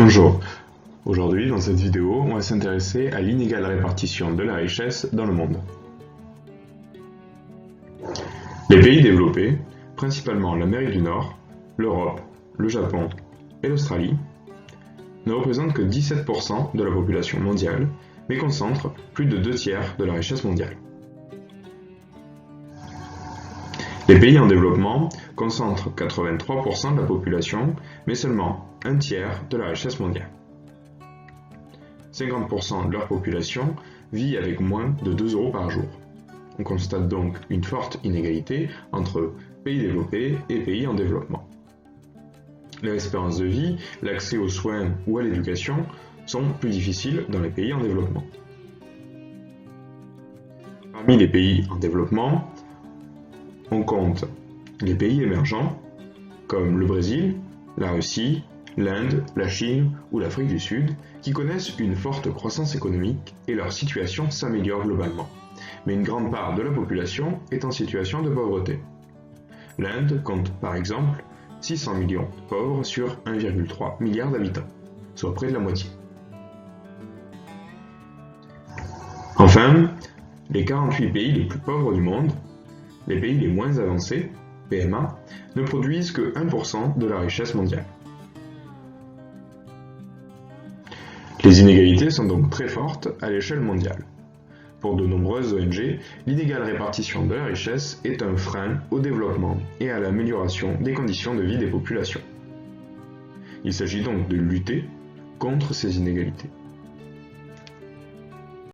Bonjour, aujourd'hui dans cette vidéo, on va s'intéresser à l'inégale répartition de la richesse dans le monde. Les pays développés, principalement l'Amérique du Nord, l'Europe, le Japon et l'Australie, ne représentent que 17% de la population mondiale, mais concentrent plus de 2/3 de la richesse mondiale. Les pays en développement concentrent 83% de la population, mais seulement 1/3 de la richesse mondiale. 50% de leur population vit avec moins de 2 € par jour. On constate donc une forte inégalité entre pays développés et pays en développement. L'espérance de vie, l'accès aux soins ou à l'éducation sont plus difficiles dans les pays en développement. Parmi les pays en développement, on compte les pays émergents, comme le Brésil, la Russie, l'Inde, la Chine ou l'Afrique du Sud, qui connaissent une forte croissance économique et leur situation s'améliore globalement. Mais une grande part de la population est en situation de pauvreté. L'Inde compte par exemple 600 millions de pauvres sur 1,3 milliard d'habitants, soit près de la moitié. Enfin, les 48 pays les plus pauvres du monde, les pays les moins avancés, PMA, ne produisent que 1% de la richesse mondiale. Les inégalités sont donc très fortes à l'échelle mondiale. Pour de nombreuses ONG, l'inégale répartition de la richesse est un frein au développement et à l'amélioration des conditions de vie des populations. Il s'agit donc de lutter contre ces inégalités.